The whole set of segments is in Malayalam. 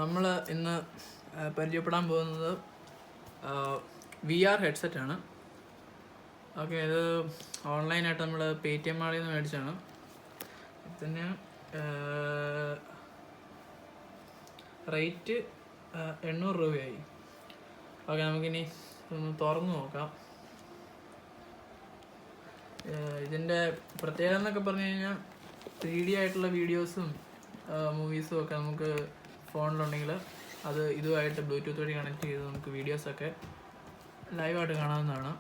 നമ്മൾ ഇന്ന് പരിചയപ്പെടാൻ പോകുന്നത് VR ഹെഡ്സെറ്റാണ്. ഓക്കെ, ഇത് ഓൺലൈനായിട്ട് നമ്മൾ പേടിഎം മാളിൽ നിന്ന് മേടിച്ചാണ്. ഇതിന് റേറ്റ് 800 രൂപയായി. ഓക്കെ, നമുക്കിനി ഒന്ന് തുറന്നു നോക്കാം. ഇതിൻ്റെ പ്രത്യേകത എന്നൊക്കെ പറഞ്ഞു കഴിഞ്ഞാൽ 3D ആയിട്ടുള്ള വീഡിയോസും മൂവീസും ഒക്കെ നമുക്ക് ഫോണിലുണ്ടെങ്കിൽ അത് ഇതുമായിട്ട് ബ്ലൂടൂത്ത് വഴി കണക്ട് ചെയ്ത് നമുക്ക് വീഡിയോസൊക്കെ ലൈവായിട്ട് കാണാവുന്നതാണ്.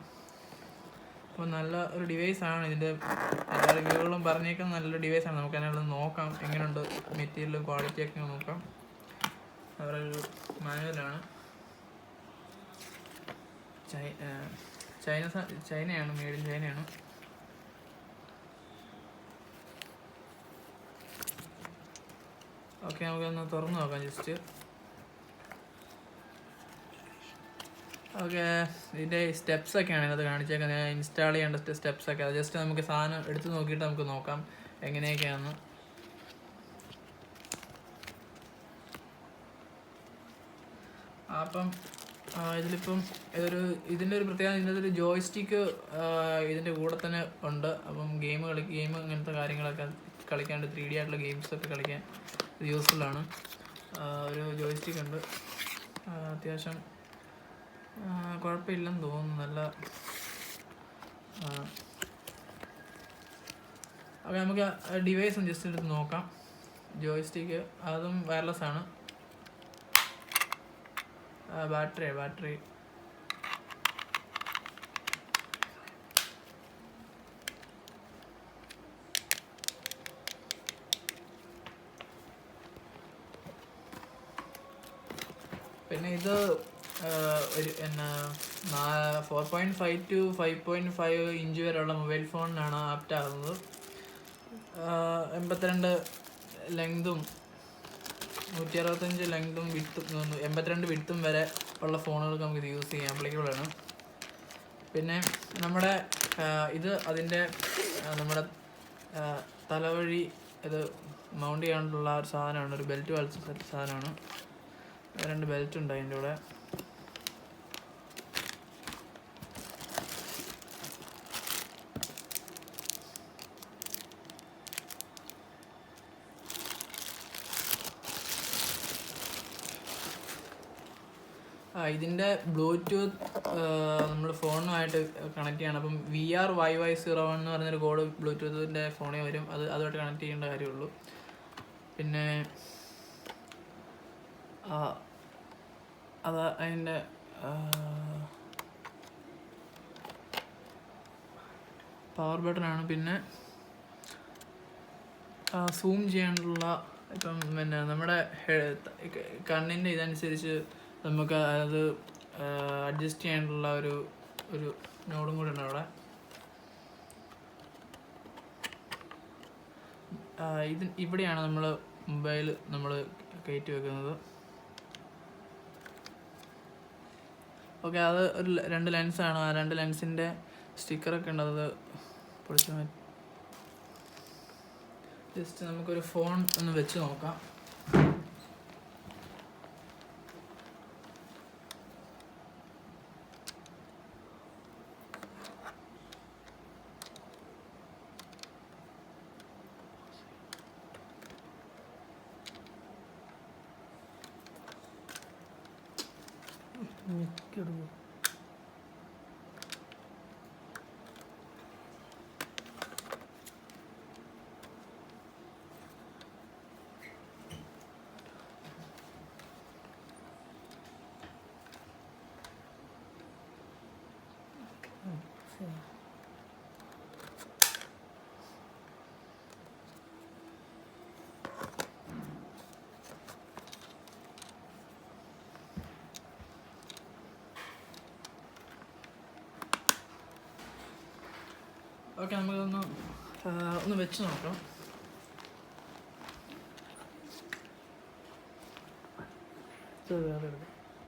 അപ്പോൾ നല്ല ഒരു ഡിവൈസാണ്. ഇതിൻ്റെ എല്ലാ റിവ്യൂകളും പറഞ്ഞേക്കാൻ നല്ലൊരു ഡിവൈസാണ്. നമുക്ക് അതിനുള്ളത് നോക്കാം, എങ്ങനെയുണ്ട് മെറ്റീരിയലും ക്വാളിറ്റിയൊക്കെ നോക്കാം. അവരുടെ ഒരു മാനുവലാണ്. ചൈനയാണ്, മെയ്ഡ് ഇൻ ചൈനയാണ്. ഓക്കെ, നമുക്കൊന്ന് തുറന്നു നോക്കാം ജസ്റ്റ്. ഓക്കെ, ഇതിൻ്റെ സ്റ്റെപ്സൊക്കെയാണ് ഇതിനകത്ത് കാണിച്ചേക്കുന്നത്. ഇൻസ്റ്റാൾ ചെയ്യേണ്ട സ്റ്റെപ്സൊക്കെ അത് ജസ്റ്റ് നമുക്ക് സാധനം എടുത്ത് നോക്കിയിട്ട് നമുക്ക് നോക്കാം എങ്ങനെയൊക്കെയാണെന്ന്. അപ്പം ഇതിലിപ്പം ഇതിൻ്റെ ഒരു പ്രത്യേകത, ഇതിൻ്റെ ഒരു ജോയ്സ്റ്റിക്ക് ഇതിൻ്റെ കൂടെ തന്നെ ഉണ്ട്. അപ്പം ഗെയിം അങ്ങനത്തെ കാര്യങ്ങളൊക്കെ കളിക്കാണ്ട് 3D ആയിട്ടുള്ള ഗെയിംസൊക്കെ കളിക്കാൻ ഇത് യൂസ്ഫുള്ളാണ്. ഒരു ജോയ്സ്റ്റിക്ക് ഉണ്ട്, അത്യാവശ്യം കുഴപ്പമില്ലെന്ന് തോന്നുന്നു. നല്ല ഓക്കെ, നമുക്ക് ഡിവൈസും ജസ്റ്റ് എടുത്ത് നോക്കാം. ജോയ്സ്റ്റിക്ക് അതും വയർലെസ് ആണ്. ബാറ്ററി പിന്നെ ഇത് ഒരു 4.5 to 5.5 ഇഞ്ച് വരെയുള്ള മൊബൈൽ ഫോണിനാണ് ആപ്റ്റാകുന്നത്. 82 ലെങ്തും 165 ലെങ്തും വിട്ടും 82 വിട്ടും വരെ ഉള്ള ഫോണുകൾക്ക് നമുക്ക് ഇത് യൂസ് ചെയ്യാൻ ആപ്ലിക്കബിളാണ്. പിന്നെ നമ്മുടെ ഇത് അതിൻ്റെ നമ്മുടെ തലവഴി ഇത് മൗണ്ട് ചെയ്യാനുള്ള ഒരു സാധനമാണ്, ഒരു ബെൽറ്റ് വലിച്ച സാധനമാണ്. 2 ബെൽറ്റ് ഉണ്ട് അതിൻ്റെ കൂടെ. ഇതിൻ്റെ ബ്ലൂടൂത്ത് നമ്മൾ ഫോണുമായിട്ട് കണക്ട് ചെയ്യണം. അപ്പം VR YY01 എന്ന് പറഞ്ഞൊരു കോഡ് ബ്ലൂടൂത്തിൻ്റെ ഫോണിൽ വരും. അതുമായിട്ട് കണക്ട് ചെയ്യേണ്ട കാര്യമുള്ളൂ. പിന്നെ അതിൻ്റെ പവർ ബട്ടണാണ്. പിന്നെ സൂം ചെയ്യാനുള്ള ഇപ്പം പിന്നെ നമ്മുടെ കണ്ണിൻ്റെ ഇതനുസരിച്ച് നമുക്ക് അത് അഡ്ജസ്റ്റ് ചെയ്യാനുള്ള ഒരു നോഡും കൂടെ ഉണ്ട് അവിടെ. ഇവിടെയാണ് നമ്മൾ മൊബൈൽ കയറ്റി വെക്കുന്നത്. ഓക്കെ, അത് ഒരു 2 ലെൻസാണ്. ആ 2 ലെൻസിൻ്റെ സ്റ്റിക്കറൊക്കെ ഉണ്ട്. അത് പൊളിച്ച് മാറ്റി ജസ്റ്റ് നമുക്കൊരു ഫോൺ ഒന്ന് വെച്ച് നോക്കാം. ഓക്കെ, നമുക്കൊന്ന് വെച്ച് നോക്കാം. വേറെ എടുക്കാം.